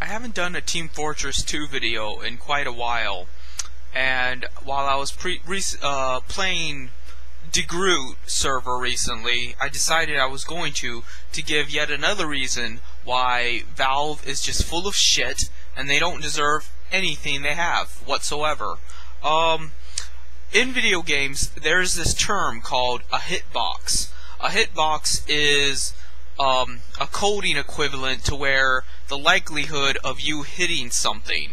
I haven't done a Team Fortress 2 video in quite a while, and while I was playing DeGroot server recently, I decided I was going to give yet another reason why Valve is just full of shit and they don't deserve anything they have whatsoever. In video games, there's this term called a hitbox. A hitbox is a coding equivalent to where the likelihood of you hitting something.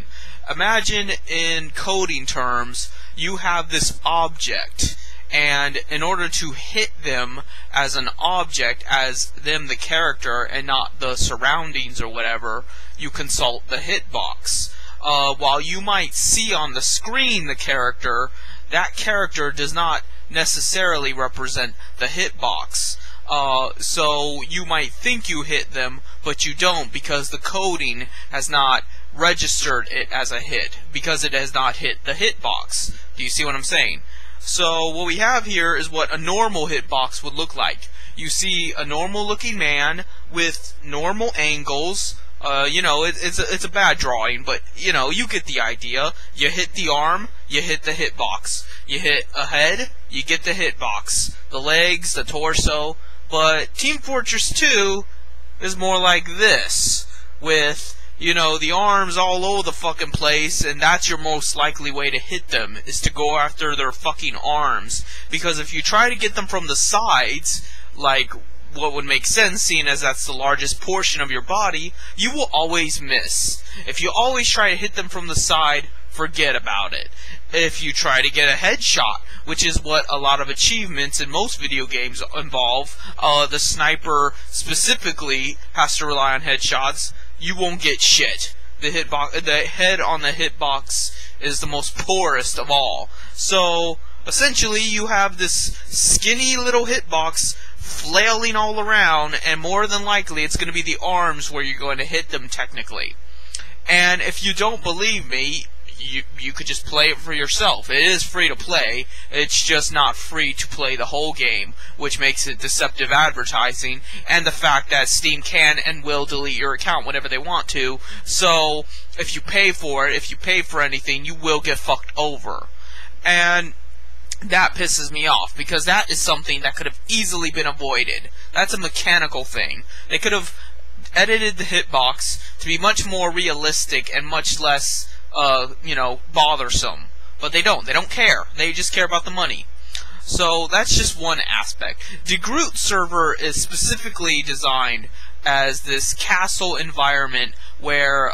Imagine in coding terms, you have this object, and in order to hit them as an object, as them the character and not the surroundings or whatever, you consult the hitbox. While you might see on the screen the character, that character does not necessarily represent the hitbox. So you might think you hit them, but you don't, because the coding has not registered it as a hit, because it has not hit the hitbox. Do you see what I'm saying? So what we have here is what a normal hitbox would look like. You see a normal looking man with normal angles. You know, it's a bad drawing, but you know, you get the idea. You hit the arm, you hit the hitbox. You hit a head, you get the hitbox. The legs, the torso. But Team Fortress 2 is more like this, with, you know, the arms all over the fucking place, and that's your most likely way to hit them, is to go after their fucking arms. Because if you try to get them from the sides, like what would make sense, seeing as that's the largest portion of your body, you will always miss. If you always try to hit them from the side, forget about it. If you try to get a headshot, which is what a lot of achievements in most video games involve, the sniper specifically has to rely on headshots, you won't get shit. The head on the hitbox is the most poorest of all. So essentially you have this skinny little hitbox flailing all around, and more than likely it's going to be the arms where you're going to hit them technically. And if you don't believe me, you could just play it for yourself. It is free to play, it's just not free to play the whole game, which makes it deceptive advertising, and the fact that Steam can and will delete your account whenever they want to. So if you pay for it, if you pay for anything, you will get fucked over. And that pisses me off, because that is something that could have easily been avoided. That's a mechanical thing. They could have edited the hitbox to be much more realistic and much less you know, bothersome. But they don't. They don't care. They just care about the money. So that's just one aspect. DeGroot server is specifically designed as this castle environment where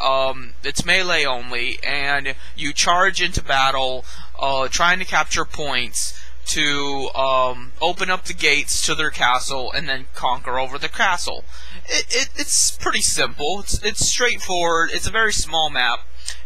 it's melee only, and you charge into battle trying to capture points to open up the gates to their castle and then conquer over the castle. It's pretty simple. It's straightforward. It's a very small map,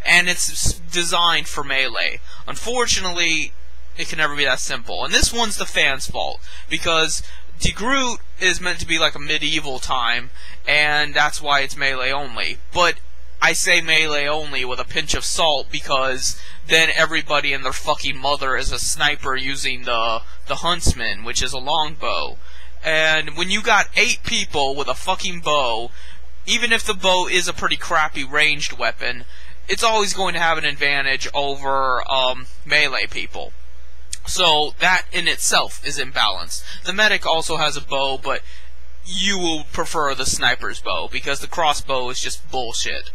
and it's designed for melee. Unfortunately, it can never be that simple. And this one's the fans' fault, because DeGroot is meant to be like a medieval time, and that's why it's melee only. But I say melee only with a pinch of salt, because then everybody and their fucking mother is a sniper using the huntsman, which is a longbow. And when you got 8 people with a fucking bow, even if the bow is a pretty crappy ranged weapon, it's always going to have an advantage over melee people. So that in itself is imbalanced. The medic also has a bow, but you will prefer the sniper's bow, because the crossbow is just bullshit.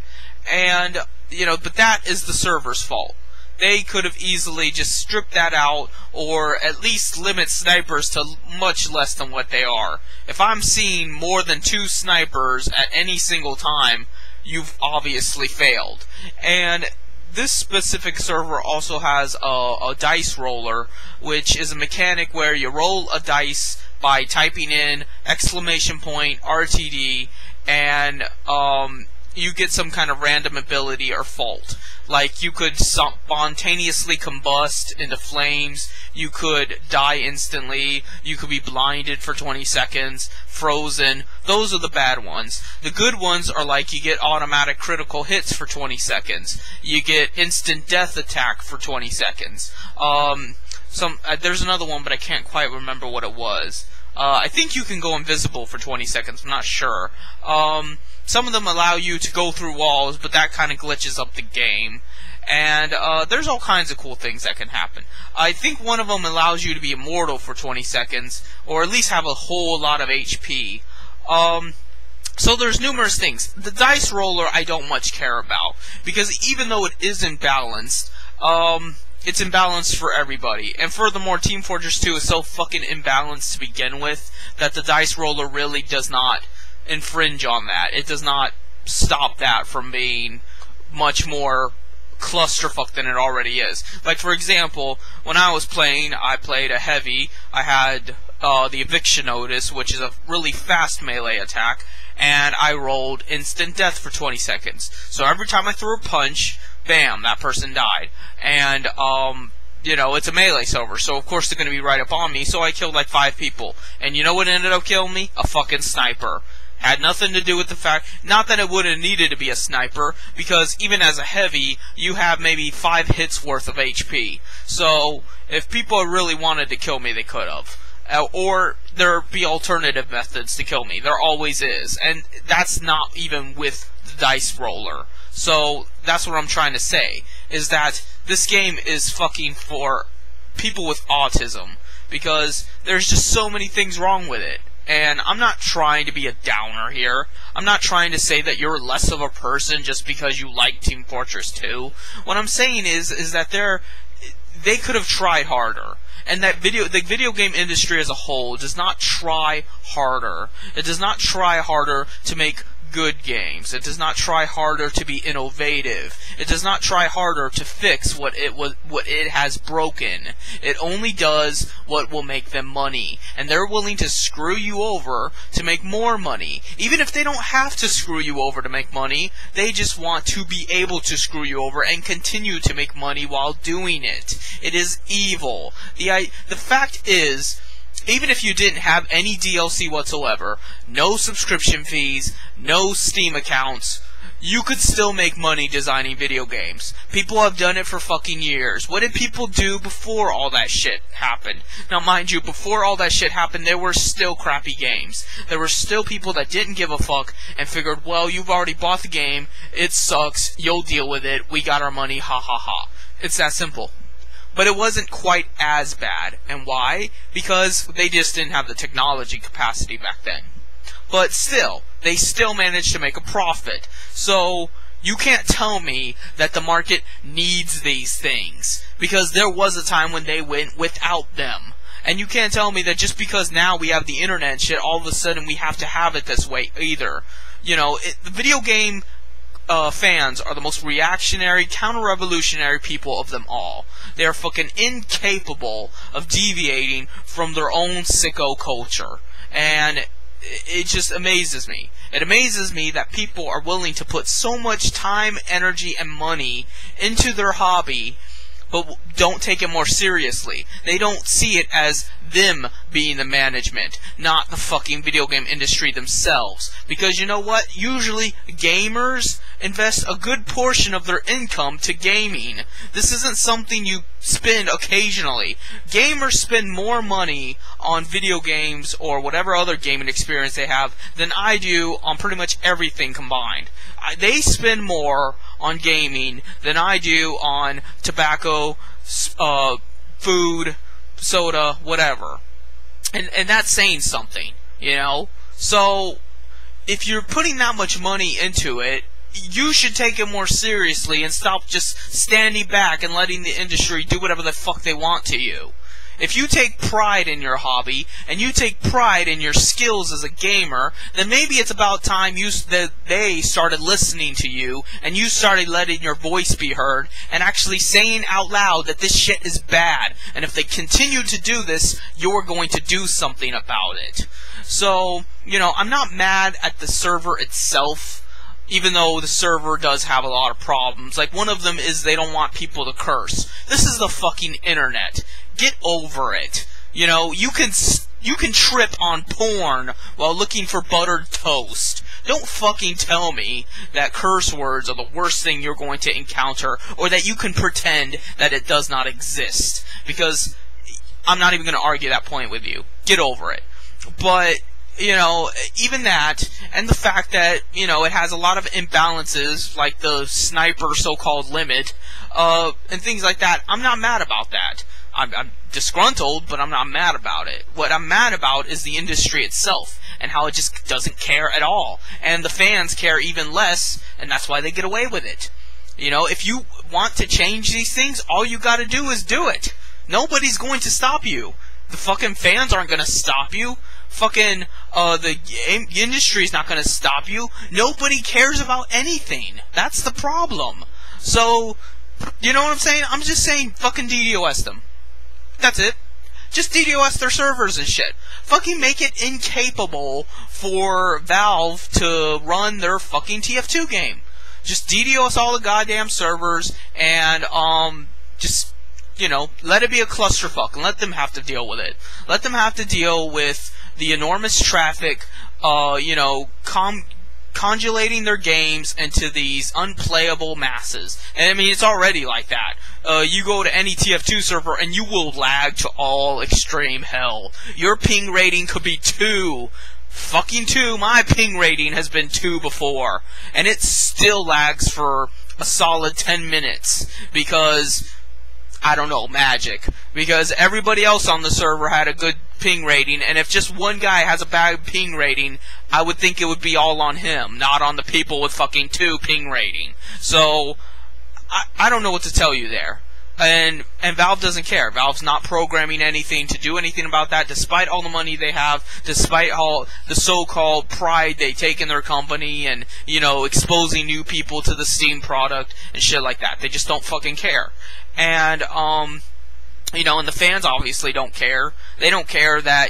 And, you know, but that is the server's fault. They could have easily just stripped that out, or at least limit snipers to much less than what they are. If I'm seeing more than 2 snipers at any single time, you've obviously failed. And this specific server also has a dice roller, which is a mechanic where you roll a dice by typing in !RTD, and you get some kind of random ability or fault. Like, you could spontaneously combust into flames, you could die instantly, you could be blinded for 20 seconds, frozen. Those are the bad ones. The good ones are like, you get automatic critical hits for 20 seconds. You get instant death attack for 20 seconds. There's another one, but I can't quite remember what it was. I think you can go invisible for 20 seconds, I'm not sure. some of them allow you to go through walls, but that kind of glitches up the game. And there's all kinds of cool things that can happen. I think one of them allows you to be immortal for 20 seconds, or at least have a whole lot of HP. So there's numerous things. The dice roller I don't much care about, because even though it is imbalanced, it's imbalanced for everybody. And furthermore, Team Fortress 2 is so fucking imbalanced to begin with that the dice roller really does not infringe on that. It does not stop that from being much more clusterfuck than it already is. Like, for example, when I was playing, I played a heavy. I had the eviction notice, which is a really fast melee attack, and I rolled instant death for 20 seconds. So every time I threw a punch, bam, that person died. And you know, it's a melee server, so of course they're going to be right up on me, so I killed like 5 people. And you know what ended up killing me? A fucking sniper. Had nothing to do with the fact, not that it would have needed to be a sniper, because even as a heavy, you have maybe 5 hits worth of HP. So, if people really wanted to kill me, they could have. Or there'd be alternative methods to kill me. There always is. And that's not even with the dice roller. So, that's what I'm trying to say, is that this game is fucking for people with autism, because there's just so many things wrong with it. And I'm not trying to be a downer here. I'm not trying to say that you're less of a person just because you like Team Fortress 2. What I'm saying is that they could have tried harder. And that the video game industry as a whole does not try harder. It does not try harder to make good games. It does not try harder to be innovative. It does not try harder to fix what it has broken. It only does what will make them money, and they're willing to screw you over to make more money. Even if they don't have to screw you over to make money, they just want to be able to screw you over and continue to make money while doing it. It is evil. The fact is, even if you didn't have any DLC whatsoever, no subscription fees, no Steam accounts, you could still make money designing video games. People have done it for fucking years. What did people do before all that shit happened? Now, mind you, before all that shit happened, there were still crappy games. There were still people that didn't give a fuck and figured, well, you've already bought the game, it sucks, you'll deal with it, we got our money, ha ha ha. It's that simple. But it wasn't quite as bad. And why? Because they just didn't have the technology capacity back then. But still, they still managed to make a profit. So, you can't tell me that the market needs these things. Because there was a time when they went without them. And you can't tell me that just because now we have the internet and shit, all of a sudden we have to have it this way either. You know, the video game fans are the most reactionary, counter-revolutionary people of them all. They are fucking incapable of deviating from their own sicko culture. And it just amazes me. It amazes me that people are willing to put so much time, energy, and money into their hobby, but don't take it more seriously. They don't see it as them being the management, not the fucking video game industry themselves. Because you know what? Usually, gamers invest a good portion of their income to gaming. This isn't something you spend occasionally. Gamers spend more money on video games or whatever other gaming experience they have than I do on pretty much everything combined. They spend more on gaming than I do on tobacco, food, soda, whatever. And that's saying something, you know? So, if you're putting that much money into it, you should take it more seriously and stop just standing back and letting the industry do whatever the fuck they want to you. If you take pride in your hobby, and you take pride in your skills as a gamer, then maybe it's about time that they started listening to you, and you started letting your voice be heard, and actually saying out loud that this shit is bad, and if they continue to do this, you're going to do something about it. So, you know, I'm not mad at the server itself, even though the server does have a lot of problems. Like, one of them is they don't want people to curse. This is the fucking internet. Get over it. You know, you can trip on porn while looking for buttered toast. Don't fucking tell me that curse words are the worst thing you're going to encounter, or that you can pretend that it does not exist. Because I'm not even going to argue that point with you. Get over it. But even that, and the fact that, it has a lot of imbalances, like the sniper so-called limit, and things like that, I'm not mad about that. I'm disgruntled, but I'm not mad about it. What I'm mad about is the industry itself, and how it just doesn't care at all. And the fans care even less, and that's why they get away with it. If you want to change these things, all you gotta do is do it. Nobody's going to stop you. The fucking fans aren't gonna stop you. Fucking, the industry's not gonna stop you. Nobody cares about anything. That's the problem. So, you know what I'm saying? I'm just saying, fucking DDoS them. That's it. Just DDoS their servers and shit. Fucking make it incapable for Valve to run their fucking TF2 game. Just DDoS all the goddamn servers and, just, let it be a clusterfuck and let them have to deal with it. Let them have to deal with the enormous traffic, congealating their games into these unplayable masses. And I mean, it's already like that. You go to any TF2 server and you will lag to all extreme hell. Your ping rating could be 2. Fucking 2. My ping rating has been 2 before. And it still lags for a solid 10 minutes. Because, I don't know, magic. Because everybody else on the server had a good ping rating, and if just one guy has a bad ping rating, I would think it would be all on him, not on the people with fucking 2 ping rating. So, I don't know what to tell you there. And Valve doesn't care. Valve's not programming anything to do anything about that, despite all the money they have, despite all the so-called pride they take in their company, and, exposing new people to the Steam product, and shit like that. They just don't fucking care. And, and the fans obviously don't care. They don't care that,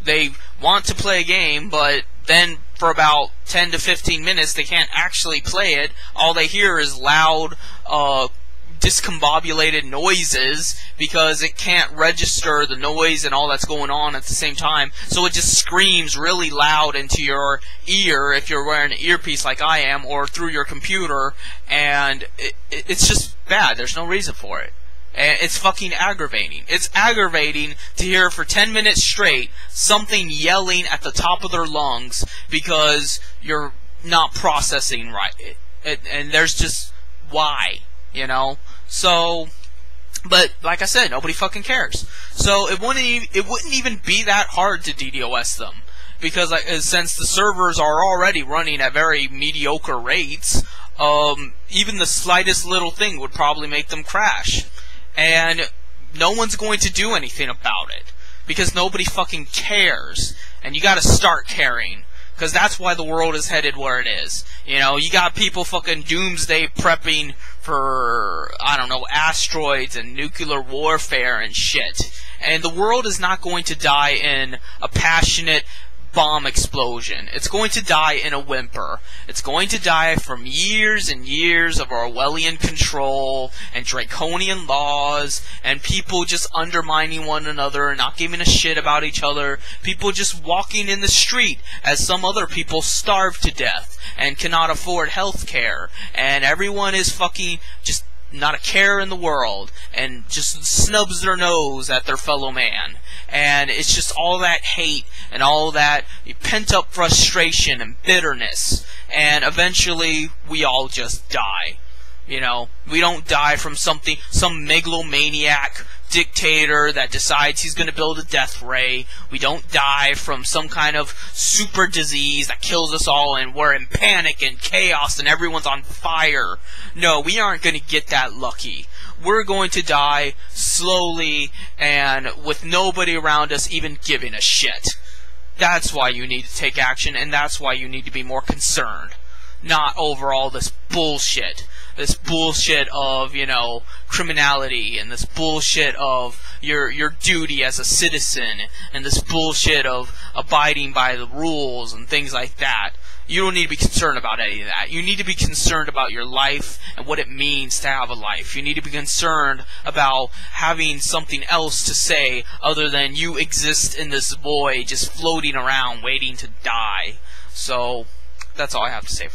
they want to play a game, but then for about 10 to 15 minutes they can't actually play it. All they hear is loud, discombobulated noises because it can't register the noise and all that's going on at the same time. So it just screams really loud into your ear if you're wearing an earpiece like I am, or through your computer, and it's just bad. There's no reason for it. And it's fucking aggravating. It's aggravating to hear for 10 minutes straight something yelling at the top of their lungs because you're not processing right. And there's just, why? So, but like I said, nobody fucking cares. So it wouldn't even be that hard to DDoS them, because since the servers are already running at very mediocre rates, even the slightest little thing would probably make them crash. And no one's going to do anything about it, because nobody fucking cares. And you gotta start caring, because that's why the world is headed where it is. You got people fucking doomsday prepping for, I don't know, asteroids and nuclear warfare and shit. And the world is not going to die in a passionate bomb explosion. It's going to die in a whimper. It's going to die from years and years of Orwellian control and draconian laws and people just undermining one another and not giving a shit about each other. People just walking in the street as some other people starve to death and cannot afford health care. And everyone is fucking just not a care in the world and just snubs their nose at their fellow man. And it's just all that hate and all that pent-up frustration and bitterness. And eventually, we all just die. We don't die from some megalomaniac dictator that decides he's going to build a death ray. We don't die from some kind of super disease that kills us all and we're in panic and chaos and everyone's on fire. No, we aren't going to get that lucky. We're going to die slowly and with nobody around us even giving a shit. That's why you need to take action, and that's why you need to be more concerned. Not over all this bullshit. This bullshit of, criminality, and this bullshit of your duty as a citizen, and this bullshit of abiding by the rules and things like that. You don't need to be concerned about any of that. You need to be concerned about your life and what it means to have a life. You need to be concerned about having something else to say other than you exist in this void just floating around waiting to die. So, that's all I have to say for